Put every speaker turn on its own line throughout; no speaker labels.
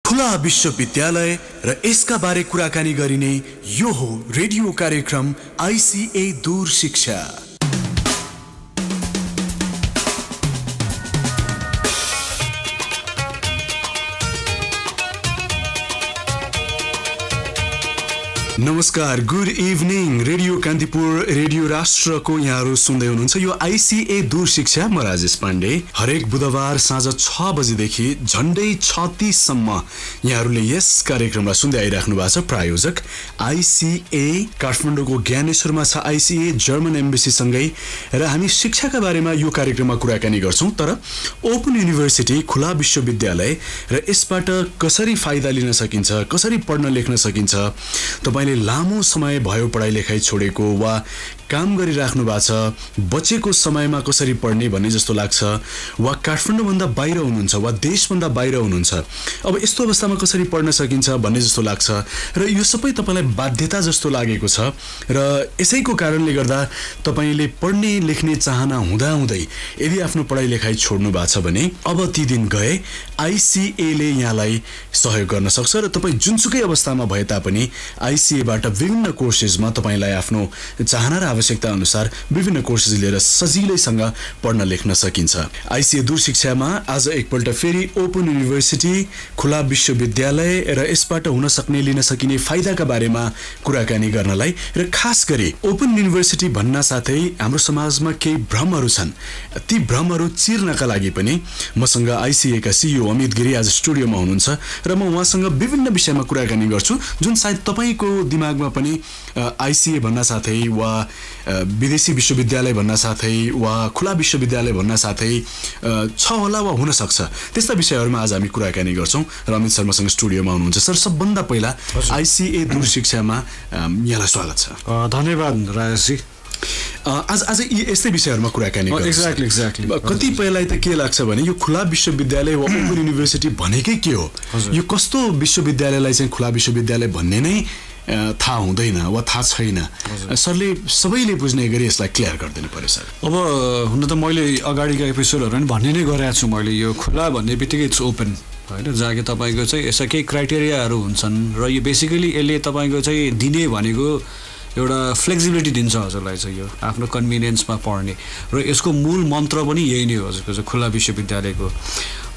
खुला विश्वविद्यालय र यसका बारे कुराकानी गरिने यो हो रेडियो कार्यक्रम आईसीए दूर शिक्षा। नमस्कार, good evening. Radio Kantipur, radio राष्ट्रको यहाँहरू सुन्दै हुनुहुन्छ यो आईसीए दूर शिक्षा। म राजेश पाण्डे। हरेक बुधबार साँझ 6 बजेदेखि झन्डै 36 सम्म यहाँहरूले यस कार्यक्रमलाई सुन्दै आइराख्नु भएको छ। प्रायोजक आईसीए काठमाडौँको ज्ञानेश्वरमा छ आईसीए, जर्मन एम्बेसी सँगै, र हामी शिक्षाका बारेमा यो कार्यक्रममा कुराकानी गर्छौं। तर ओपन युनिभर्सिटी, खुला विश्वविद्यालय र यसबाट कसरी फाइदा लिन सकिन्छ, कसरी पढ्न लेख्न सकिन्छ, तपाईले लामो समय भयो पढाइ लेखाइ छोडेको वा काम गरिराख्नु भएको छ, बचेको समयमा कसरी पढ्ने भन्ने जस्तो लाग्छ, वा काठमाडौँभन्दा बाहिर हुनुहुन्छ वा देशभन्दा बाहिर हुनुहुन्छ, अब यस्तो अवस्थामा कसरी पढ्न सकिन्छ भन्ने जस्तो लाग्छ, र यो सबै तपाईलाई बाध्यता जस्तो लागेको छ। र यसैको कारणले गर्दा तपाईले पढ्ने लेख्ने चाहना हुँदाहुँदै यदि आफ्नो पढाइ लेखाइ छोड्नु भएको छ भने अब ती दिन गए। आईसीए ले यहाँलाई सहयोग गर्न सक्छ र तपाई जुनसुकै अवस्थामा भए तापनि आईसीएबाट विभिन्न कोर्सेसमा तपाईलाई आफ्नो चाहना र आवश्यकता अनुसार विभिन्न कोर्सेस लिएर सजिलैसँग पढ्न लेख्न सकिन्छ। आईसीए दूर शिक्षामा आज एकपल्ट फेरि ओपन युनिभर्सिटी, खुला विश्वविद्यालय र यसबाट हुन सक्ने लिन सकिने फाइदाका बारेमा कुराकानी गर्नलाई, र खास गरी ओपन युनिभर्सिटी भन्न साथै हाम्रो समाजमा केही भ्रमहरू छन्, ती भ्रमहरू चिर्नका लागि पनि मसँग आईसीए का सीईओ अमित गिरी आज स्टुडियोमा हुनुहुन्छ र म उहाँसँग विभिन्न विषयमा कुराकानी गर्छु जुन सायद तपाईको दिमागमा पनि आईसीए भन्न साथै वा विदेशी विश्वविद्यालय भन्न साथै वा खुला विश्वविद्यालय भन्न साथै छ होला वा हुन सक्छ। त्यस्ता विषयहरुमा आज हामी कुराकानी गर्छौं र अमित शर्मासँग स्टुडियोमा हुनुहुन्छ। सर, सबभन्दा पहिला आईसीए दूर शिक्षामा यहाँलाई स्वागत छ।
धन्यवाद राजेशजी।
आज यस्तै विषयहरुमा कुराकानी गर्छौं।
एक्ज्याक्टली।
कतिपयलाई त के लाग्छ भने यो खुला विश्वविद्यालय वा ओपन युनिभर्सिटी भनेकै के हो, यो कस्तो विश्वविद्यालयलाई चाहिँ खुला विश्वविद्यालय भन्ने नै थाहा हुँदैन वा थाहा छैन। सरले सबैले बुझ्ने गरी यसलाई क्लियर गरिदिनु पर्यो सर।
अब हुन त मैले अगाडिका एपिसोडहरु पनि भन्ने नै गरेको छु मैले, यो खुला भन्ने बित्तिकै इट्स ओपन हैन, जहाँ कि तपाईको चाहिँ यसका केही क्राइटेरियाहरू हुन्छन् र यो बेसिकली यसले तपाईको चाहिँ दिने भनेको एउटा फ्लेक्सिबिलिटी दिन्छ हजुरलाई चाहिँ यो आफ्नो कन्भिनियन्समा पढ्ने, र यसको मूल मन्त्र पनि यही नै हो हजुरको चाहिँ खुला विश्वविद्यालयको।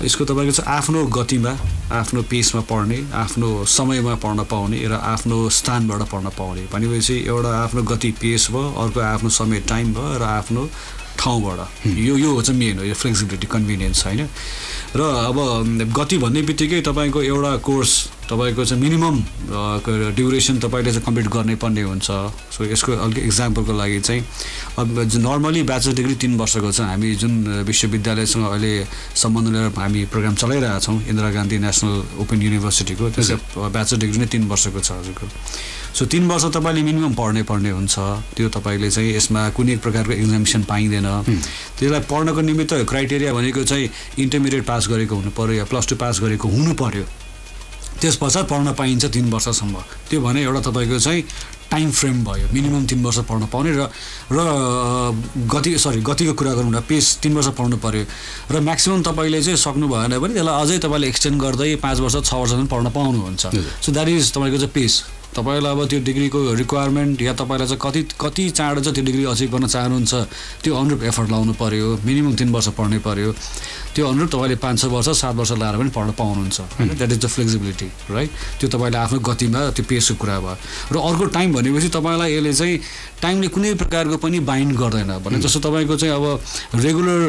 यसको तपाईको चाहिँ आफ्नो गतिमा, आफ्नो पेसमा पढ्ने, आफ्नो समयमा पढ्न पाउने र आफ्नो स्थानबाट पढ्न पाउने भनेपछि एउटा आफ्नो गति पेस भयो, अर्को आफ्नो समय टाइम भयो, र आफ्नो ठाउँबाट यो चाहिँ मेन हो, यो फ्लेक्सिबिलिटी कन्भिनियन्स हैन। र अब गति भन्ने बित्तिकै तपाईको एउटा कोर्स तपाईको चाहिँ मिनिमम ड्युरेसन तपाईले चाहिँ कम्प्लिट गर्नै पर्ने हुन्छ। सो यसको अलिक इक्जाम्पलको लागि चाहिँ अब नर्मली ब्याचलर डिग्री 3 वर्षको छ। हामी जुन विश्वविद्यालयसँग अहिले सम्बन्ध लिएर हामी प्रोग्राम चलाइरहेका छौँ इन्दिरा गान्धी नेसनल ओपन युनिभर्सिटीको, त्यसको ब्याचलर डिग्री नै 3 वर्षको छ हजुरको। सो 3 वर्ष तपाईले मिनिमम पढ्नै पर्ने हुन्छ। त्यो तपाईले चाहिँ यसमा कुनै प्रकारको एक्जाम्सन पाइँदैन। त्यसलाई पढ्नको निमित्त क्राइटेरिया भनेको चाहिँ इन्टरमिडिएट पास गरेको हुनु पर्यो या +2 पास गरेको हुनु पर्यो, त्यस पश्चात पढ्न पाइन्छ 3 वर्षसम्म। त्यो भने एउटा तपाईको चाहिँ टाइम फ्रेम भयो, मिनिमम 3 वर्ष पढ्न पाउने। र गतिको कुरा गरौँ न, पेस 3 वर्ष पढ्नु पर्यो, र म्याक्सिमम तपाईले चाहिँ सक्नु भएन भने त्यसलाई अझै तपाईले एक्सटेन्ड गर्दै 5 वर्ष 6 वर्षसम्म पढ्न पाउनुहुन्छ। सो द्याट इज तपाईको चाहिँ पेस। तपाईलाई अब त्यो डिग्रीको रिक्वायरमेन्ट या तपाईलाई चाहिँ कति चाँडो चाहिँ त्यो डिग्री अचिभ गर्न चाहनुहुन्छ त्यो अनुरूप एफर्ट लाउनु पर्यो। मिनिमम 3 वर्ष पढ्नै पर्यो। त्यो अनुरूप तपाईले 5-6 वर्ष 7 वर्ष लाएर पनि पढ्न पाउनुहुन्छ हैन। That is the flexibility, right. त्यो तपाईले आफ्नो गतिमा त्यो पेसको कुरा भयो। र अर्को टाइम भनेपछि तपाईलाई यसले चाहिँ टाइमले कुनै प्रकारको पनि बाइन्ड गर्दैन भने जस्तो तपाईको चाहिँ अब रेगुलर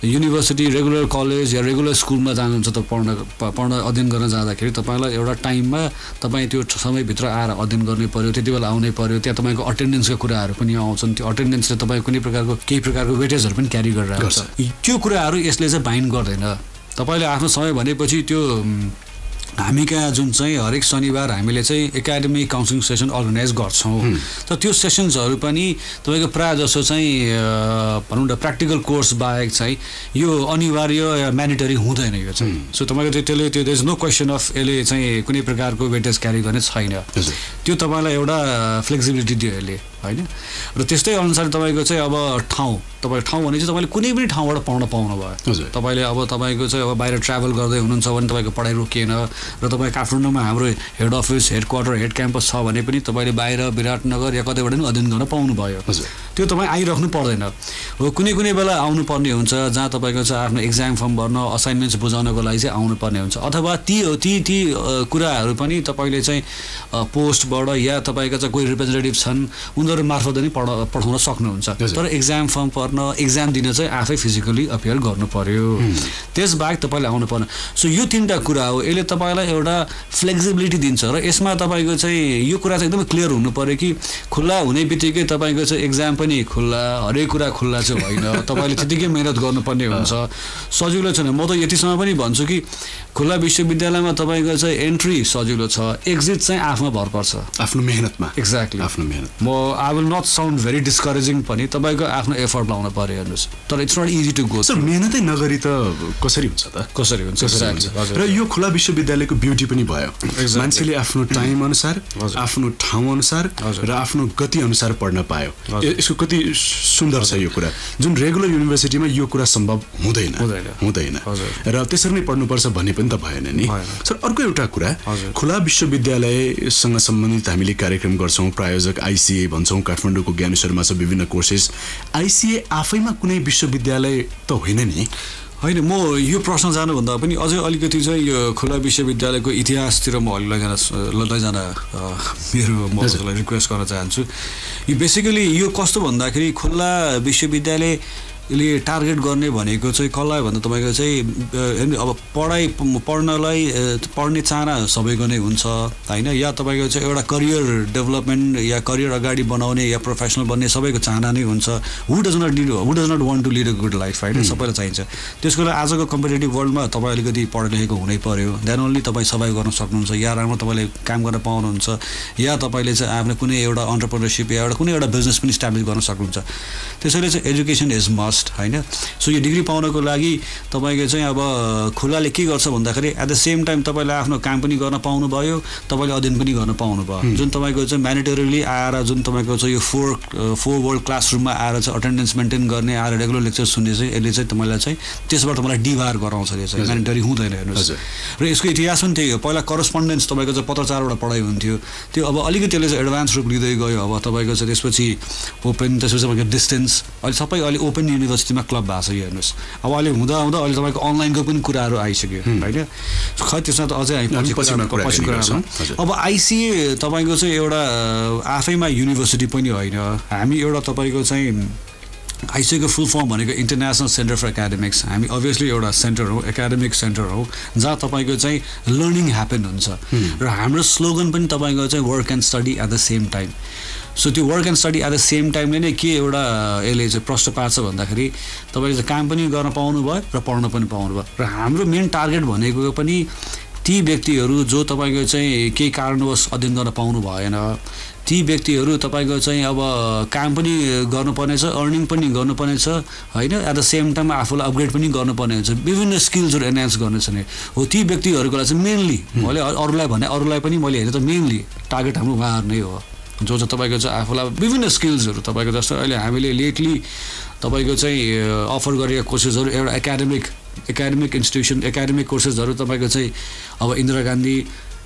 युनिभर्सिटी, रेगुलर कलेज या रेगुलर स्कुलमा जानुहुन्छ त पढ्न अध्ययन गर्न जाँदाखेरि तपाईलाई एउटा टाइममा तपाई त्यो समयभित्र आएर अध्ययन गर्नै पर्यो, त्यति बेला आउनै पर्यो। त्यहाँ तपाईको अटेन्डेन्सका कुराहरू पनि आउँछन्। त्यो अटेन्डेन्सले तपाईको कुनै प्रकारको केही प्रकारको वेटेजहरू पनि क्यारी गरिरहेको छ। त्यो कुराहरू यसले चाहिँ बाइन्ड गर्दैन। तपाईले आफ्नो समय भनेपछि त्यो हामी कहाँ जुन चाहिँ हरेक शनिबार हामीले चाहिँ एकाडेमिक काउन्सिलिङ सेसन अर्गनाइज गर्छौँ। त त्यो सेसन्सहरू पनि तपाईँको प्रायः जसो चाहिँ भनौँ न प्र्याक्टिकल कोर्स बाहेक चाहिँ यो अनिवार्य या म्यान्डेटरी हुँदैन यो चाहिँ। सो तपाईँको त्यसले त्यो there is no question of यसले चाहिँ कुनै प्रकारको वेटेज क्यारी गर्ने छैन। त्यो तपाईँलाई एउटा फ्लेक्सिबिलिटी दियो यसले हैन र त्यस्तै अनुसार तपाईको चाहिँ अब ठाउँ भने चाहिँ तपाईले कुनै पनि ठाउँबाट पढ्न पाउनु भयो तपाईले अब तपाईको चाहिँ अब बाहिर ट्राभल गर्दै हुनुहुन्छ भने तपाईको पढाइ रोकिएन र तपाईँ काठमाडौँमा हाम्रो head office head quarter head campus छ भने पनि तपाईले बाहिर विराटनगर या कतैबाट पनि अध्ययन गर्न पाउनु भयो त्यो तपाईँ आइराख्नु पर्दैन हो कुनै बेला आउनु पर्ने हुन्छ जहाँ तपाईको चाहिँ आफ्नो एक्जाम फर्म भर्न असाइनमेन्ट्स बुझाउनको लागि चाहिँ आउनु पर्ने हुन्छ अथवा ती कुराहरू पनि तपाईले चाहिँ पोस्टबाट या तपाईको चाहिँ कोही रिप्रेजेन्टेटिभ छन् उनीहरू मार्फत पनि पठाउन सक्नुहुन्छ तर एक्जाम फर्म भर्न एक्जाम दिन चाहिँ आफै फिजिकली अपियर गर्नु पर्यो त्यसबाहेक तपाईले आउनु पर्ने सो यो तीनटा कुरा हो यसले तपाईलाई एउटा फ्लेक्सिबिलिटी दिन्छ र यसमा तपाईको चाहिँ यो कुरा चाहिँ एकदमै क्लियर हुनु पर्यो कि खुल्ला हुने बित्तिकै तपाईको चाहिँ एक्जाम पनि खुल्ला हरेक कुरा खुल्ला चाहिँ होइन तपाईले त्यतिकै मेहनत गर्नुपर्ने हुन्छ सजिलो छैन म त यतिसम्म पनि भन्छु कि खुल्ला विश्वविद्यालयमा तपाईको चाहिँ एन्ट्री सजिलो छ एक्जिट चाहिँ आफूमा भर पर्छ
आफ्नो मेहनतमा
एक्ज्याक्टली
आफ्नो मेहनत
म I will not sound very discouraging पनि तपाईको आफ्नो एफर्ट लाउनु पर्यो हेर्नुस् तर it's not easy to go
sir मेहनतै नगरी त कसरी हुन्छ त
कसरी हुन्छ
र यो खुला विश्वविद्यालयको ब्युटी पनि भयो मान्छेले आफ्नो टाइम अनुसार आफ्नो ठाउँ अनुसार र आफ्नो गति अनुसार पढ्न पायो यसको कति सुन्दर छ यो कुरा जुन रेगुलर युनिभर्सिटीमा यो कुरा सम्भव हुँदैन र त्यसरी नै पढ्नुपर्छ भन्ने पनि त भएन नि सर अर्को एउटा कुरा खुला विश्वविद्यालयसँग सम्बन्धित हामीले कार्यक्रम गर्छौँ प्रायोजक आइसिए भन्छौँ काठमाडौँको ज्ञानेश्वरमा छ विभिन्न कोर्सेस आइसिए आफैमा कुनै विश्वविद्यालय त होइन नि
होइन म यो प्रश्न जानुभन्दा पनि अझै अलिकति चाहिँ यो खुला विश्वविद्यालयको इतिहासतिर म लैजान मेरो म रिक्वेस्ट गर्न चाहन्छु यो बेसिकली यो कस्तो भन्दाखेरि खुला विश्वविद्यालयले टार्गेट गर्ने भनेको चाहिँ कसलाई भन्दा तपाईँको चाहिँ अब पढ्ने चाहना सबैको नै हुन्छ होइन या तपाईँको चाहिँ एउटा करियर डेभलपमेन्ट या करियर अगाडि बनाउने या प्रोफेसनल बन्ने सबैको चाहना नै हुन्छ who does not want to lead a good life होइन सबैलाई चाहिन्छ त्यसको लागि आजको कम्पिटेटिभ वर्ल्डमा तपाईँ अलिकति पढे लेखेको हुनै पर्यो देन ओन्ली तपाईँ सर्भाइभ गर्न सक्नुहुन्छ या राम्रो तपाईँले काम गर्न पाउनुहुन्छ या तपाईँले चाहिँ आफ्नो कुनै एउटा अन्टरप्रेनरसिप या कुनै एउटा बिजनेस पनि इस्टाब्लिस गर्न सक्नुहुन्छ त्यसैले चाहिँ एजुकेसन इज मस्ट होइन सो यो डिग्री पाउनको लागि तपाईँको चाहिँ अब खुलाले के गर्छ भन्दाखेरि एट द सेम टाइम तपाईँले आफ्नो काम पनि गर्न पाउनुभयो तपाईँले अध्ययन पनि गर्न पाउनुभयो जुन तपाईँको चाहिँ म्यान्डेटरीली आएर जुन तपाईँको चाहिँ यो फोर वर्ल्ड क्लासरुममा आएर चाहिँ अटेन्डेन्स मेन्टेन गर्ने आएर रेगुलर लेक्चर सुन्ने चाहिँ यसले चाहिँ तपाईँलाई चाहिँ त्यसबाट तपाईँलाई डिभार गराउँछ यो चाहिँ म्यान्डेटरी हुँदैन हेर्नुहोस् र यसको इतिहास पनि त्यही हो पहिला करस्पोन्डेन्स तपाईँको चाहिँ पत्रचारबाट पढाइ हुन्थ्यो त्यो अब अलिकति त्यसले चाहिँ एडभान्स रूप लिँदै गयो अब तपाईँको चाहिँ त्यसपछि ओपन त्यसपछि तपाईँको डिस्टेन्स अहिले ओपन युनिभर्सिटीमा क्लब भएको छ हेर्नुहोस् अब अहिले हुँदा अहिले तपाईँको अनलाइनको पनि कुराहरू आइसक्यो होइन खै त्यसमा त अझै पछि कुरा अब आइसिए तपाईँको चाहिँ एउटा आफैमा युनिभर्सिटी पनि होइन हामी एउटा तपाईँको चाहिँ आइसिएको फुल फर्म भनेको इन्टरनेसनल सेन्टर फर एकाडेमिक्स हामी अभियसली एउटा सेन्टर हो एकाडेमिक सेन्टर हो जहाँ तपाईँको चाहिँ लर्निङ ह्यापन हुन्छ र हाम्रो स्लोगन पनि तपाईँको चाहिँ work and study at the same time so त्यो work and study at the same टाइमले नै के एउटा यसले चाहिँ प्रश्न पार्छ भन्दाखेरि तपाईँले चाहिँ काम पनि गर्न पाउनुभयो र पढ्न पनि पाउनुभयो र हाम्रो मेन टार्गेट भनेको पनि ती व्यक्तिहरू जो तपाईँको चाहिँ केही कारणवश अध्ययन गर्न पाउनु भएन ती व्यक्तिहरू तपाईँको चाहिँ अब काम पनि गर्नुपर्नेछ अर्निङ पनि गर्नुपर्नेछ होइन एट द सेम टाइम आफूलाई अपग्रेड पनि गर्नुपर्ने हुन्छ विभिन्न स्किल्सहरू एनहान्स गर्नेछ नि हो ती व्यक्तिहरूको लागि चाहिँ मेनली मैले अरूलाई पनि मैले हेरेँ त मेनली टार्गेट हाम्रो उहाँहरू नै हो जो चाहिँ तपाईँको चाहिँ आफूलाई विभिन्न स्किल्सहरू तपाईँको जस्तो अहिले हामीले लेटली तपाईँको चाहिँ अफर गरेका कोर्सेसहरू एउटा एकाडेमिक इन्स्टिट्युसन एकाडेमिक कोर्सेसहरू तपाईँको चाहिँ अब इन्दिरा गान्धी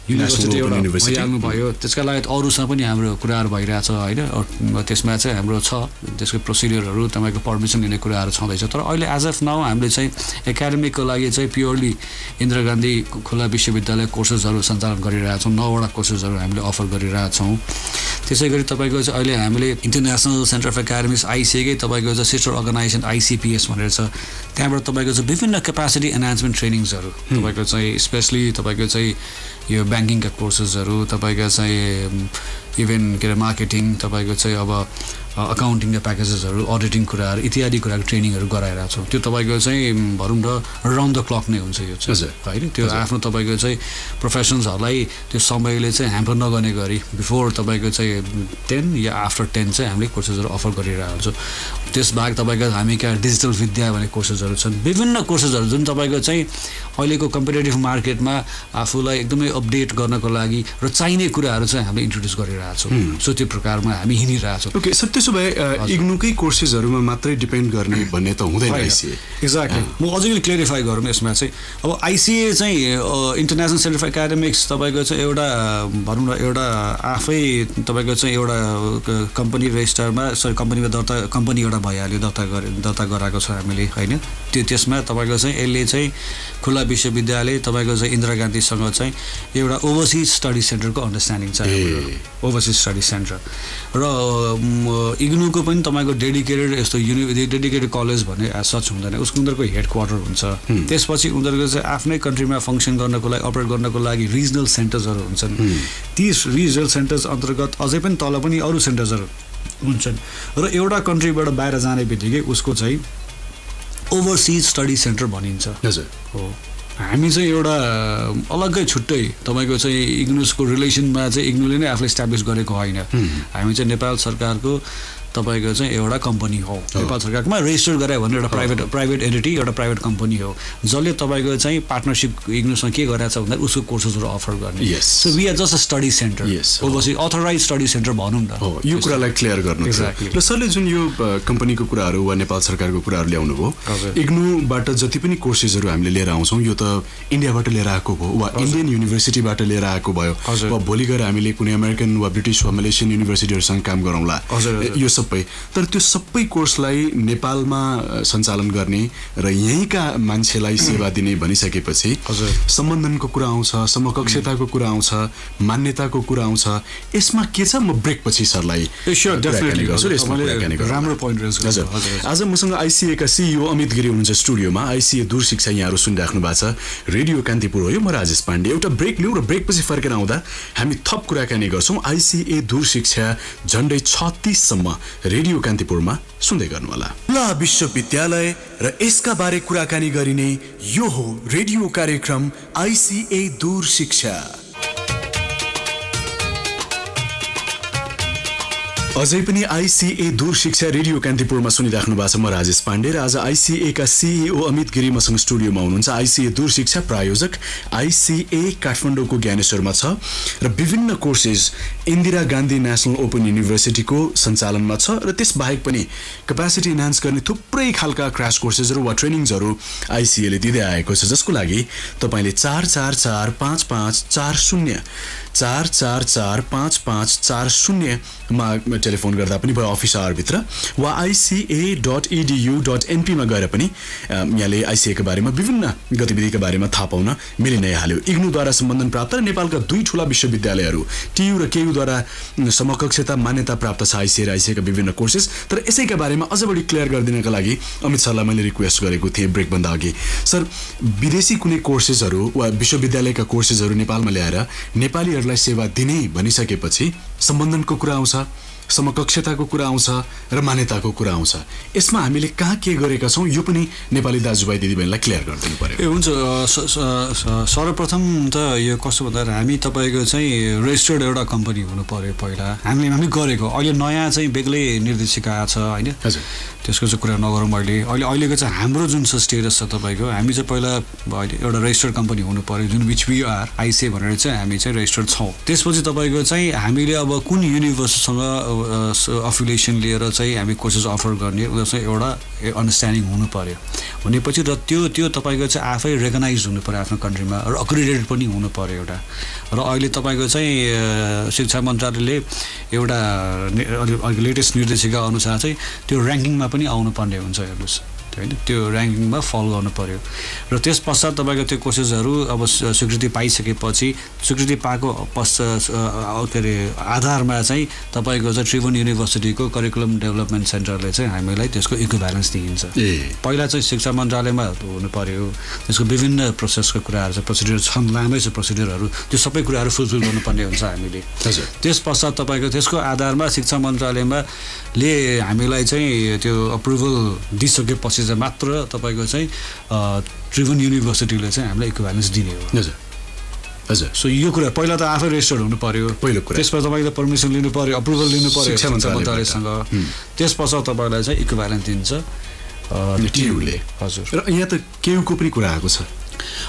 युनिभर्सिटी एउटा भइहाल्नु भयो त्यसका लागि अरूसँग पनि हाम्रो कुराहरू भइरहेछ होइन त्यसमा चाहिँ हाम्रो छ त्यसको प्रोसिडियरहरू तपाईँको पर्मिसन लिने कुराहरू छँदैछ तर अहिले एज अफ नाउ हामीले चाहिँ एकाडेमिकको लागि चाहिँ प्योरली इन्दिरा गान्धी खुला विश्वविद्यालय कोर्सेसहरू सञ्चालन गरिरहेछौँ 9वटा कोर्सेसहरू हामीले अफर गरिरहेछौँ त्यसै गरी तपाईँको चाहिँ अहिले हामीले इन्टरनेसनल सेन्टर अफ एकाडेमिक्स आइसिएकै तपाईँको चाहिँ सिस्टर अर्गनाइजेसन आइसिपिएस भनेर छ त्यहाँबाट तपाईँको चाहिँ विभिन्न क्यापासिटी एनहान्समेन्ट ट्रेनिङ्सहरू तपाईँको चाहिँ स्पेसली तपाईँको चाहिँ यो ब्याङ्किङका कोर्सेसहरू तपाईँको चाहिँ इभेन के अरे मार्केटिङ तपाईँको चाहिँ अब अकाउन्टिङका प्याकेजेसहरू अडिटिङ कुराहरू इत्यादि कुराको ट्रेनिङहरू गराइरहेको छौँ त्यो तपाईँको चाहिँ भनौँ न राउन्ड द क्लक नै हुन्छ यो चाहिँ होइन त्यो आफ्नो तपाईँको चाहिँ प्रोफेसनल्सहरूलाई त्यो समयले चाहिँ ह्याम्पर नगर्ने गरी बिफोर तपाईँको चाहिँ 10 या आफ्टर 10 चाहिँ हामीले कोर्सेसहरू अफर गरिरहेको हुन्छौँ त्यसबाहेक तपाईँको हामी कहाँ डिजिटल विद्या भन्ने कोर्सेसहरू छन् विभिन्न कोर्सेसहरू जुन तपाईँको चाहिँ अहिलेको कम्पिटेटिभ मार्केटमा आफूलाई एकदमै अपडेट गर्नको लागि र चाहिने कुराहरू चाहिँ हामीले इन्ट्रोड्युस गरिरहेको छौँ सो त्यो प्रकारमा हामी हिँडिरहेको छौँ
ओके सर त्यसो भए इग्नुकै कोर्सेसहरूमा मात्रै डिपेन्ड गर्ने भन्ने त हुँदैन आइसिए
एक्ज्याक्टली म अझै क्लियरिफाई गरौँ यसमा चाहिँ अब आइसिए चाहिँ इन्टरनेसनल सेन्टर अफ एकाडेमिक्स तपाईँको चाहिँ एउटा भनौँ न एउटा आफै तपाईँको चाहिँ एउटा कम्पनी रेजिस्टरमा कम्पनीमा कम्पनी एउटा भइहाल्यो दर्ता गराएको छ हामीले होइन त्यसमा तपाईँको चाहिँ यसले चाहिँ खुल्ला विश्वविद्यालय तपाईँको चाहिँ इन्दिरा गान्धीसँग चाहिँ एउटा ओभरसिज स्टडी सेन्टरको अन्डरस्ट्यान्डिङ छ ओभरसिज स्टडी सेन्टर र इग्नुको पनि तपाईँको डेडिकेटेड यस्तो डेडिकेटेड कलेज भन्ने सच हुँदैन उसको उनीहरूको हेड क्वार्टर हुन्छ त्यसपछि उनीहरूको चाहिँ आफ्नै कन्ट्रीमा फङ्सन गर्नको लागि अपरेट गर्नको लागि रिजनल सेन्टर्सहरू हुन्छन् ती रिजनल सेन्टर्स अन्तर्गत अझै पनि तल पनि अरू सेन्टर्सहरू हुन्छन् र एउटा कन्ट्रीबाट बाहिर जाने बित्तिकै उसको चाहिँ ओभरसिज स्टडी सेन्टर भनिन्छ
हजुर
हो हामी चाहिँ एउटा अलग्गै छुट्टै तपाईँको चाहिँ इग्नुसको रिलेसनमा चाहिँ इग्नुले नै आफूले इस्टाब्लिस गरेको होइन हामी चाहिँ नेपाल सरकारको तपाईँको चाहिँ एउटा कम्पनी हो नेपाल सरकारमा रेजिस्टर गरे भने एउटा प्राइभेट एन्टिटी एउटा प्राइभेट कम्पनी हो जसले तपाईँको चाहिँ पार्टनरसिप इग्नुसँग के गरेछ भन्दा उसको कोर्सेसहरू अफर गर्ने so we are just a study centre overseas authorise study centre भनौँ न
यो कुरालाई क्लियर गर्नु र सरले जुन यो कम्पनीको कुराहरू वा नेपाल सरकारको कुराहरू ल्याउनु भयो इग्नुबाट जति पनि कोर्सेसहरू हामीले लिएर आउँछौँ यो त इन्डियाबाट लिएर आएको भयो वा इन्डियन युनिभर्सिटीबाट लिएर आएको भयो वा भोलि गएर हामीले कुनै अमेरिकन वा ब्रिटिस वा मलेसियन युनिभर्सिटीहरूसँग काम गरौँला यो सबै तर त्यो सबै कोर्सलाई नेपालमा सञ्चालन गर्ने र यहीँका मान्छेलाई सेवा दिने भनिसकेपछि सम्बन्धनको कुरा आउँछ समकक्षताको कुरा आउँछ मान्यताको कुरा आउँछ यसमा के छ म ब्रेक पछि सरलाई
राम्रो पोइन्ट रेज
हजुर आज मसँग आइसिए का सिइओ अमित गिरी हुनुहुन्छ स्टुडियोमा आइसिए दूर शिक्षा यहाँहरू सुनिराख्नु भएको छ रेडियो कान्तिपुर हो यो म राजेश पाण्डे एउटा ब्रेक लिउँ र ब्रेक पछि फर्केर आउँदा हामी थप कुराकानी गर्छौँ आइसिए दूर शिक्षा झन्डै 36 सम्म रेडियो कान्तिपुरमा सुन्दै गर्नुहोला खुल्ला विश्वविद्यालय र यसका बारे कुराकानी गरिने यो हो रेडियो कार्यक्रम आइसिए दूर शिक्षा अझै पनि आइसिए दूर शिक्षा रेडियो कान्तिपुरमा सुनिराख्नु भएको छ म राजेश पाण्डे र आज आइसिए का सिइओ अमित गिरी मसँग स्टुडियोमा हुनुहुन्छ आइसिए दूर शिक्षा प्रायोजक आइसिए काठमाडौँको ज्ञानेश्वरमा छ र विभिन्न courses Indira Gandhi national open युनिभर्सिटीको सञ्चालनमा छ र त्यसबाहेक पनि क्यापासिटी इन्हान्स गर्ने थुप्रै खालका क्रास कोर्सेसहरू वा ट्रेनिङ्सहरू आइसिएले दिँदै आएको छ जसको लागि तपाईँले 4445540 4445540 मा टेलिफोन गर्दा पनि भयो अफिस आवरभित्र वा ica.edu.np मा गएर पनि यहाँले आइसिएका बारेमा विभिन्न गतिविधिका बारेमा थाहा पाउन मिलि नै हाल्यो इग्नुद्वारा सम्बन्धन प्राप्त र नेपालका दुई ठूला विश्वविद्यालयहरू टियु र केयुद्वारा समकक्षता मान्यता प्राप्त छ आइसिए र आइसिएका विभिन्न कोर्सेस तर यसैका बारेमा अझ बढी क्लियर गरिदिनका लागि अमित सरलाई मैले रिक्वेस्ट गरेको थिएँ ब्रेकभन्दा अघि सर विदेशी कुनै कोर्सेसहरू वा विश्वविद्यालयका कोर्सेसहरू नेपालमा ल्याएर नेपालीहरूलाई सेवा दिने भनिसकेपछि सम्बन्धनको कुरा आउँछ समकक्षताको कुरा आउँछ र मान्यताको कुरा आउँछ यसमा हामीले कहाँ के गरेका छौँ यो पनि नेपाली दाजुभाइ दिदीबहिनीलाई क्लियर गरिदिनु पर्यो
हुन्छ सर्वप्रथम त यो कस्तो भन्दा हामी तपाईँको चाहिँ रेजिस्टर्ड एउटा कम्पनी हुनु पर्यो पहिला हामी गरेको अहिले नयाँ चाहिँ बेग्लै निर्देशिका छ होइन त्यसको चाहिँ कुरा नगरौँ अहिलेको चाहिँ हाम्रो जुन छ स्टेटस छ तपाईँको हामी चाहिँ पहिला एउटा रेजिस्टर्ड कम्पनी हुनु पर्यो जुन विच वी आर आइसिए भनेर चाहिँ हामी चाहिँ रेजिस्टर्ड छौँ त्यसपछि तपाईँको चाहिँ हामीले अब कुन युनिभर्सिटीसँग अफिलिएसन लिएर चाहिँ हामी कोर्सेस अफर गर्ने उनीहरूसँग एउटा अन्डरस्ट्यान्डिङ हुनु पर्यो भनेपछि र त्यो तपाईँको चाहिँ आफै रेकगनाइज हुनु पर्यो आफ्नो कन्ट्रीमा र अक्रेडिटेड पनि हुनु पर्यो एउटा र अहिले तपाईँको चाहिँ शिक्षा मन्त्रालयले एउटा लेटेस्ट निर्देशिका अनुसार चाहिँ त्यो ऱ्याङ्किङमा पनि आउनुपर्ने हुन्छ हेर्नुहोस् होइन त्यो ऱ्याङ्किङमा फल गर्नु पर्यो र त्यस पश्चात तपाईँको त्यो कोर्सेसहरू अब स्वीकृति पाइसकेपछि स्वीकृति पाएको के अरे आधारमा चाहिँ तपाईँको चाहिँ त्रिभुवन युनिभर्सिटीको करिकुलम डेभलपमेन्ट सेन्टरले चाहिँ हामीलाई त्यसको इक्विभ्यालेन्स दिइन्छ पहिला चाहिँ शिक्षा मन्त्रालयमा हुनु पर्यो त्यसको विभिन्न प्रोसेसको कुराहरू छ प्रोसिड्युर छन् लामै छ प्रोसिड्युरहरू त्यो सबै कुराहरू फुलफिल गर्नुपर्ने हुन्छ हामीले त्यस पश्चात तपाईँको त्यसको आधारमा शिक्षा मन्त्रालयमा ले हामीलाई चाहिँ त्यो अप्रुभल दिइसकेपछि चाहिँ मात्र तपाईँको चाहिँ त्रिभुवन युनिभर्सिटीले चाहिँ हामीलाई इक्विभ्यालेन्स दिने हो
हजुर हजुर
सो यो कुरा पहिला त आफै रेजिस्टर्ड हुनु पर्यो
पहिलो कुरा
त्यसमा तपाईँले परमिसन लिनु पर्यो अप्रुभल लिनु पर्यो शिक्षा मन्त्रालयसँग त्यस पश्चात तपाईँलाई चाहिँ इक्विभ्यालेन्स दिन्छ
टियुले
हजुर
र यहाँ त केयुको पनि कुरा आएको छ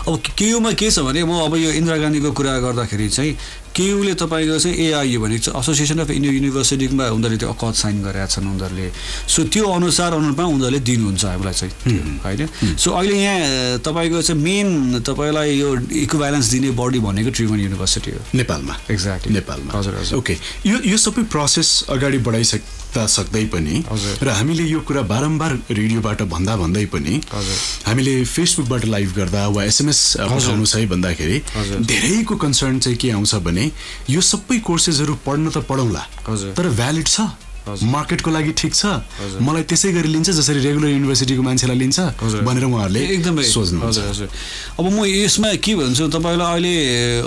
अब केयुमा के छ भने म अब यो इन्दिरा गान्धीको कुरा गर्दाखेरि चाहिँ केयुले तपाईँको चाहिँ एआइयु भनेको चाहिँ एसोसिएसन अफ इन्डियन युनिभर्सिटीमा उनीहरूले त्यो अकर्ड साइन गरेका छन् उनीहरूले सो त्यो अनुरूपमा उनीहरूले दिनुहुन्छ हामीलाई चाहिँ होइन सो अहिले यहाँ तपाईँको चाहिँ मेन तपाईँलाई यो इक्विभ्यालेन्स दिने बडी भनेको त्रिभुवन युनिभर्सिटी हो
नेपालमा
एक्ज्याक्टली
नेपालमा
हजुर हजुर
ओके यो सबै प्रोसेस अगाडि बढाइसक्दा सक्दै पनि र हामीले यो कुरा बारम्बार रेडियोबाट भन्दै पनि हामीले फेसबुकबाट लाइभ गर्दा वा एसएमएस पठाउनु छ है भन्दाखेरि धेरैको कन्सर्न चाहिँ के आउँछ भने यो सबै कोर्सेसहरू पढ्न त पढौला तर भ्यालिड छ मार्केटको लागि ठिक छ मलाई त्यसै गरी लिन्छ जसरी रेगुलर युनिभर्सिटीको मान्छेलाई लिन्छ भनेर उहाँहरूले
एकदमै
सोच्नुहुन्छ
अब म यसमा के भन्छु तपाईँलाई अहिले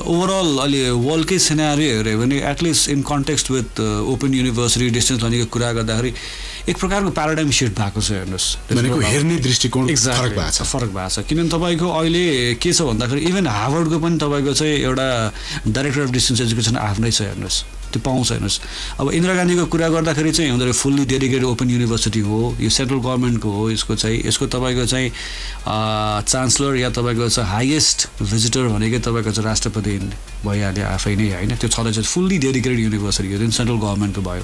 ओभरअल अहिले वर्ल्डकै सिनारी हेऱ्यो भने at least in context with open university distance लर्निङको कुरा गर्दाखेरि एक प्रकारको प्याराडाइम सिफ्ट भएको छ हेर्नुहोस्
भनेको हेर्ने दृष्टिकोण फरक
भएको छ किनभने तपाईँको अहिले के छ भन्दाखेरि इभन हार्वर्डको पनि तपाईँको चाहिँ एउटा डाइरेक्टर अफ डिस्टेन्स एजुकेसन आफ्नै छ हेर्नुहोस् त्यो पाउँछ हेर्नुहोस् अब इन्दिरा गान्धीको कुरा गर्दाखेरि चाहिँ उनीहरू फुल्ली डेडिकेटेड ओपन युनिभर्सिटी हो यो सेन्ट्रल गभर्मेन्टको हो यसको तपाईँको चाहिँ चान्सलर या तपाईँको चाहिँ हाइएस्ट भिजिटर भनेकै तपाईँको चाहिँ राष्ट्रपति भइहाल्यो आफै नै होइन त्यो छँदै चाहिँ फुल्ली डेडिकेटेड युनिभर्सिटी हो जुन सेन्ट्रल गभर्मेन्टको भयो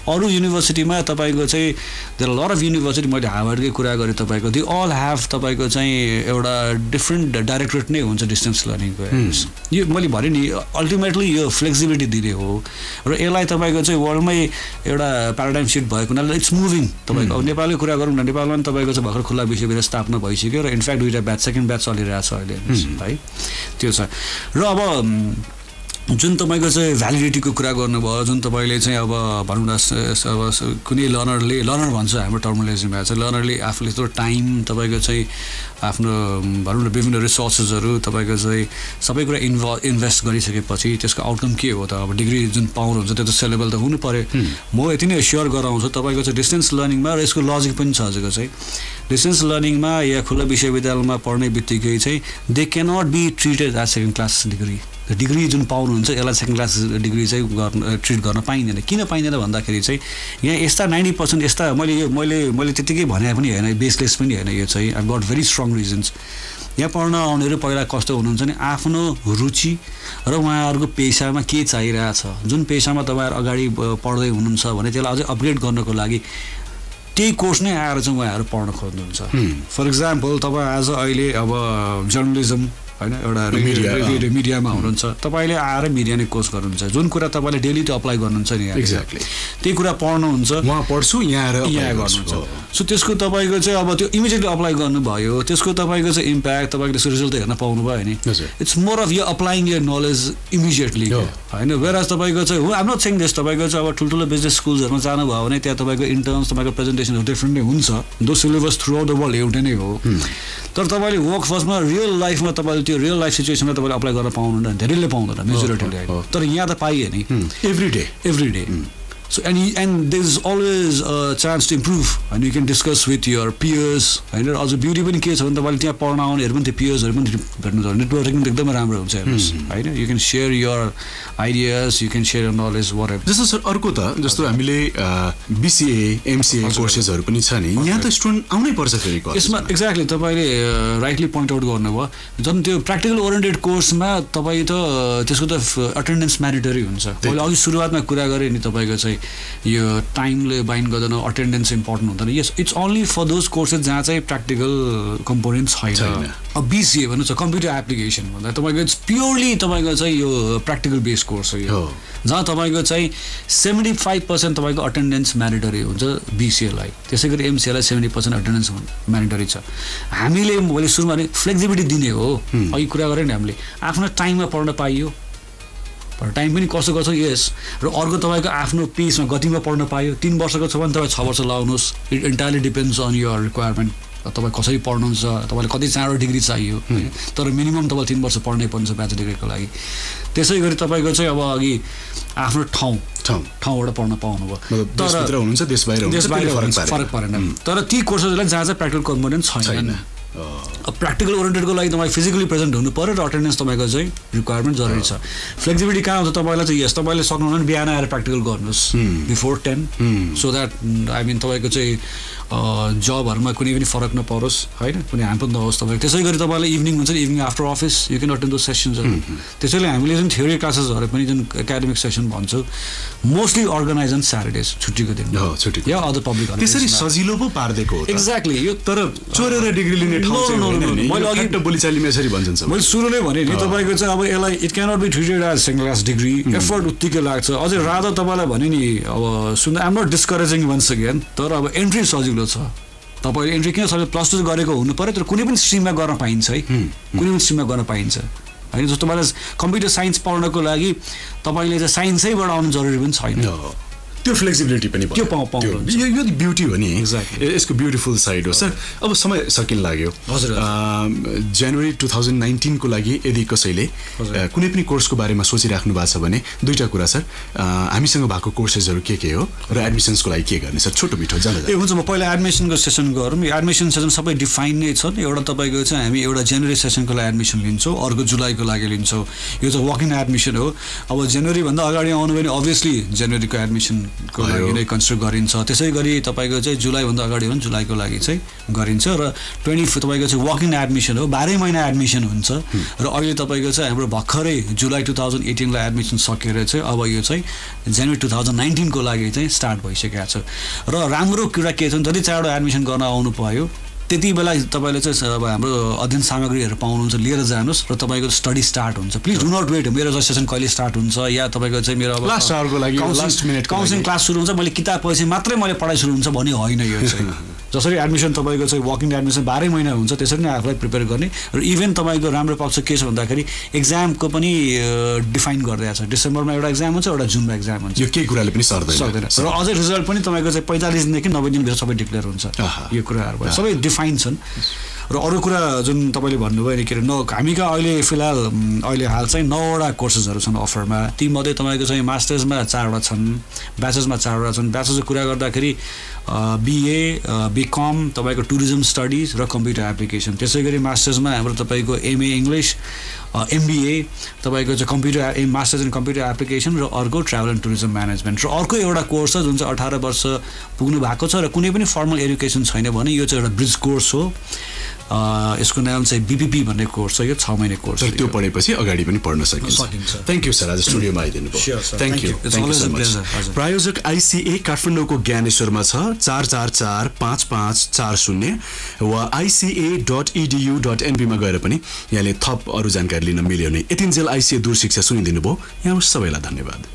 अरू युनिभर्सिटीमा तपाईँको चाहिँ देयर लट अफ युनिभर्सिटी मैले हार्वर्डकै कुरा गरेँ तपाईँको दे अल ह्याभ तपाईँको चाहिँ एउटा डिफ्रेन्ट डाइरेक्टरेट नै हुन्छ डिस्टेन्स लर्निङको हेर्नुहोस् यो मैले भने नि अल्टिमेटली यो फ्लेक्सिबिलिटी दिने हो र यसलाई तपाईँको चाहिँ वर्ल्डमै एउटा प्याराडाइम सिफ्ट भएको हुनाले इट्स मुभिङ तपाईँको अब नेपालकै कुरा गरौँ न नेपालमा पनि तपाईँको चाहिँ भर्खर खुल्ला विश्वविद्यालय स्थापना भइसक्यो र इनफ्याक्ट दुईवटा ब्याच सेकेन्ड ब्याच चलिरहेको छ अहिले है त्यो छ र अब जुन तपाईँको चाहिँ भ्यालिडिटीको कुरा गर्नुभयो जुन तपाईँले चाहिँ अब भनौँ न अब कुनै लर्नर भन्छ हाम्रो टर्मिनोलोजीमा चाहिँ लर्नरले आफूले यत्रो टाइम तपाईँको चाहिँ आफ्नो भनौँ न विभिन्न रिसोर्सेसहरू तपाईँको चाहिँ सबै कुरा इन्भेस्ट गरिसकेपछि त्यसको आउटकम के हो त अब डिग्री जुन पाउनुहुन्छ त्यो त सेलेबल त हुनु पऱ्यो म यति नै स्योर गराउँछु तपाईँको चाहिँ डिस्टेन्स लर्निङमा र यसको लजिक पनि छ हजुरको चाहिँ डिस्टेन्स लर्निङमा या खुल्ला विश्वविद्यालयमा पढ्ने बित्तिकै चाहिँ they cannot be treated as second class degree जुन पाउनुहुन्छ यसलाई सेकेन्ड क्लास डिग्री चाहिँ ट्रिट गर्न पाइँदैन किन पाइँदैन भन्दाखेरि चाहिँ यहाँ यस्ता 90% यस्ता मैले त्यतिकै भने पनि होइन बेसलेस पनि होइन यो चाहिँ I got very strong reasons यहाँ पढ्न आउनेहरू पहिला कस्तो हुनुहुन्छ भने आफ्नो रुचि र उहाँहरूको पेसामा के चाहिरहेछ जुन पेसामा तपाईँहरू अगाडि पढ्दै हुनुहुन्छ भने त्यसलाई अझै अपग्रेड गर्नको लागि त्यही कोर्स नै आएर चाहिँ उहाँहरू पढ्न खोज्नुहुन्छ फर इक्जाम्पल तपाईँ आज अहिले अब जर्नलिजम होइन एउटा मिडियामा हुनुहुन्छ तपाईँले आएर मिडिया नै कोर्स गर्नुहुन्छ जुन कुरा तपाईँले डेली त्यो अप्लाई गर्नुहुन्छ नि
एक्ज्याक्टली
त्यही कुरा पढ्नुहुन्छ
उहाँ पढ्छु यहाँ
गर्नुहुन्छ सो त्यसको तपाईँको चाहिँ अब त्यो इमिडिएटली अप्लाई गर्नुभयो त्यसको तपाईँको चाहिँ इम्प्याक्ट तपाईँको त्यसको रिजल्ट हेर्न पाउनुभयो नि इट्स मोर अफ यो अप्लाइङ यर नलेज इमिडिएटली होइन वेराज तपाईँको चाहिँ आइम नट सेइङ दिस तपाईँको चाहिँ अब ठुल्ठुलो बिजनेस स्कुल्सहरूमा जानुभयो भने त्यहाँ तपाईँको इन्टर्न्स तपाईँको प्रेजेन्टेसनहरू डिफ्रेन्ट नै हुन्छ दो syllabus through out the world एउटै नै हो तर तपाईँले वर्क फर्स्टमा रियल लाइफमा तपाईँले त्यो रियल लाइफ सिचुएसनमा तपाईँले अप्लाई गर्न पाउनुहुन्न धेरैले पाउँदैन मेजोरिटीले तर यहाँ त पाइयो नि
every day
So and there's always a chance to improve and you can discuss with your peers हैन अझ ब्युटी पनि के छ भने तपाईले त्यहाँ पढ्न आउनेहरु पनि त्यो पियर्सहरु पनि भेट्नु छ नेटवर्किङ एकदमै राम्रो हुन्छ हेर्नुस् हैन you can share your ideas you can share your knowledge whatever
जस्तो सर अर्को त जस्तो हामीले बीसीए एमसीए कोर्सेसहरु पनि छ नि यहाँ त स्टुडेन्ट आउनै पर्छ फेरि कलेजमा
यसमा एक्ज्याक्टली तपाईले राइटली पोइन्ट आउट गर्नुभयो जन त्यो प्र्याक्टिकल ओरिएन्टेड कोर्समा तपाई त त्यसको त अटेन्डेन्स म्यान्डेटरी हुन्छ मैले अघि सुरुवातमा कुरा गरे नि तपाईको चाहिँ यो टाइमले बाइन्ड गर्दैन, अटेन्डेन्स इम्पोर्टेन्ट हुँदैन। Yes it's only for those courses जहाँ चाहिँ प्र्याक्टिकल कम्पोनेन्ट छैन। अब BCA भन्नु छ कम्प्युटर एप्लिकेसन भन्दा तपाईँको इट्स प्योरली तपाईँको चाहिँ यो प्र्याक्टिकल बेस्ड कोर्स हो यो, जहाँ तपाईँको चाहिँ 75% तपाईँको अटेन्डेन्स म्यान्डेटरी हुन्छ BCA लाई, त्यसै गरी MCA लाई 70% अटेन्डेन्स म्यान्डेटरी छ। हामीले मैले सुरुमा भने फ्लेक्सिबिलिटी दिने हो, अघि कुरा गरेँ नि हामीले, आफ्नो टाइममा पढ्न पाइयो, टाइम पनि कसो गर्छ यस, र अर्को तपाईँको आफ्नो पेसमा गतिमा पढ्न पाइयो। 3 वर्षको छ भने तपाईँ 6 वर्ष लाउनुहोस्, it entirely depends on your requirement, तपाईँ कसरी पढ्नुहुन्छ, तपाईँलाई कति चाँडो डिग्री चाहियो, तर मिनिमम तपाईँ 3 वर्ष पढ्नै पर्छ ब्याचलर डिग्रीको लागि। त्यसै गरी तपाईँको चाहिँ अब अघि आफ्नो ठाउँबाट पढ्न पाउनुभयो, तर
हुनुहुन्छ देश बाहिर
फरक परेन। तर ती कोर्सेसलाई जहाँ चाहिँ प्र्याक्टिकल कम्पोनेन्ट छैन, प्र्याक्टिकल ओरिएन्टेडको लागि तपाईँ फिजिकली प्रेजेन्ट हुनु पऱ्यो र अटेन्डेन्स तपाईँको चाहिँ रिक्वायरमेन्ट जरुरी छ। फ्लेक्सिबिलिटी कहाँ हुन्छ तपाईँलाई चाहिँ यस, तपाईँले सक्नुहुन्न भने बिहान आएर प्र्याक्टिकल गर्नुहोस् before 10, so that I mean तपाईँको चाहिँ जबहरूमा कुनै पनि फरक नपरोस् होइन, कुनै हार्म पनि नहोस् तपाईँको। त्यसै गरी तपाईँलाई इभिनिङ हुन्छ नि, evening after office you can attend those सेसन्सहरू। त्यसैले हामीले जुन थ्योरी क्लासेसहरू पनि जुन एकाडेमिक सेसन भन्छौँ मोस्टली अर्गनाइज अन स्याटरडेज, छुट्टीको दिन या अदर पब्लिक हलिडेज।
त्यसरी सजिलो पो पार्दिएको हो
एक्ज्याक्टली यो, तर
चोरेर डिग्री लिने ठाउँ चाहिँ होइन नि,
मैले अघि
बोलीचालीमा यसरी भन्छन्।
मैले सुरु नै भने नि तपाईँको चाहिँ अब यसलाई it cannot be treated as second class degree, effort उत्तिकै लाग्छ। अझै रादर तपाईँलाई भने नि अब सुन्दा I'm not discouraging once again, तर अब एन्ट्री सजिलो छ। तपाईँले एन्ट्री किन सजिलो, +2 गरेको हुनु पऱ्यो, तर कुनै पनि स्ट्रिममा गर्न पाइन्छ है, कुनै पनि स्ट्रिममा गर्न पाइन्छ होइन। जस्तो तपाईँलाई कम्प्युटर साइन्स पढ्नको लागि तपाईँले चाहिँ साइन्सैबाट आउनु जरुरी पनि छैन,
त्यो फ्लेक्सिबिलिटी पनि
त्यो पाउँछ।
यो ब्युटी हो नि,
एक्ज्याक्टली
यसको ब्युटिफुल साइड हो। सर अब समय सकिन लाग्यो, जनवरी 2019 को लागि यदि कसैले कुनै पनि कोर्सको बारेमा सोचिराख्नु भएको छ भने दुईटा कुरा सर, हामीसँग भएको कोर्सेसहरू के हो र एडमिसन्सको लागि के गर्ने सर, छोटो मिठो जान।
ए हुन्छ, म पहिला एडमिसनको सेसन गरौँ। एडमिसन सेसन सबै डिफाइन नै छ। एउटा तपाईँको चाहिँ हामी एउटा जनवरी सेसनको लागि एडमिसन लिन्छौँ, अर्को जुलाईको लागि लिन्छौँ। यो चाहिँ वक इन एडमिसन हो। अब जनवरीभन्दा अगाडि आउनु भने अभियसली जनवरीको एडमिसन को लागि नै कन्सिडर गरिन्छ। त्यसै गरी तपाईँको चाहिँ जुलाईभन्दा अगाडि हो भने जुलाईको लागि चाहिँ गरिन्छ। र 20 तपाईँको चाहिँ वक इन एडमिसन हो, 12 महिना एडमिसन हुन्छ। र अहिले तपाईँको चाहिँ हाम्रो भर्खरै जुलाई 2018 लाई एडमिसन सकेर चाहिँ अब यो चाहिँ जनवरी 2019 को लागि चाहिँ स्टार्ट भइसकेको छ। र राम्रो कुरा के छ, जति चाँडो एडमिसन गर्न आउनु पायो त्यति बेला तपाईँले चाहिँ अब हाम्रो अध्ययन सामग्रीहरू पाउनुहुन्छ, लिएर जानुहोस् र तपाईँको स्टडी स्टार्ट हुन्छ। प्लिज डु नट वेट मेरो रजिस्ट्रेसन कहिले स्टार्ट हुन्छ या तपाईँको चाहिँ मेरो अब
लास्ट आवरको लागि लास्ट मिनेट
काउन्सिलिङ क्लास सुरु हुन्छ, मैले किताब पढेपछि मात्रै मैले पढाइ सुरु हुन्छ भन्ने होइन। यो चाहिँ जसरी एडमिसन तपाईँको चाहिँ वक इन एडमिसन 12 महिना हुन्छ, त्यसरी नै आफूलाई प्रिपेयर गर्ने। र इभेन तपाईँको राम्रो पक्ष के छ भन्दाखेरि एक्जामको पनि डिफाइन गरिदिएको छ। डिसेम्बरमा एउटा एक्जाम हुन्छ, एउटा जुनमा एक्जाम हुन्छ।
यो केही कुराले पनि सक्दैन
र अझै रिजल्ट पनि तपाईँको चाहिँ 45 दिनदेखि 90 दिनभित्र सबै डिक्लेयर हुन्छ। यो कुराहरू भयो सबै डिफाइन छन्। र अरू कुरा जुन तपाईँले भन्नुभयो नि के अरे हामी कहाँ अहिले फिलहाल अहिले हाल चाहिँ 9वटा कोर्सेसहरू छन् अफरमा। तीमध्ये तपाईँको चाहिँ मास्टर्समा 4वटा छन्, ब्याचलर्समा 4वटा छन्। ब्याचलर्सको कुरा गर्दाखेरि BA, BCom, तपाईँको टुरिज्म स्टडिज र कम्प्युटर एप्लिकेसन। त्यसै गरी मास्टर्समा हाम्रो तपाईँको MA इङ्ग्लिस, MBA तपाईँको चाहिँ computer masters in computer application र अर्को ट्राभल एन्ड टुरिज्म म्यानेजमेन्ट। र अर्को एउटा कोर्स छ जुन चाहिँ 18 वर्ष पुग्नु भएको छ र कुनै पनि फर्मल एजुकेसन छैन भने यो चाहिँ एउटा ब्रिज कोर्स हो। यसको नाम चाहिँ BPP भन्ने कोर्स छ। यो 6 महिने कोर्स हो।
त्यो पढेपछि अगाडि पनि पढ्न सकिन्छ। थ्याङ्क यू सर, आज स्टुडियोमा आइदिनु भयो। Thank you so much. प्रायोजक ICA काठमाडौँको ज्ञानेश्वरमा छ 444-5540 वा ICA.edu.np मा गएर पनि यहाँले थप अरू जानकारी लिन मिल्यो नै। यतिन्जेल ICA दूर शिक्षा सुनिदिनु भयो। यहाँ सबैलाई धन्यवाद।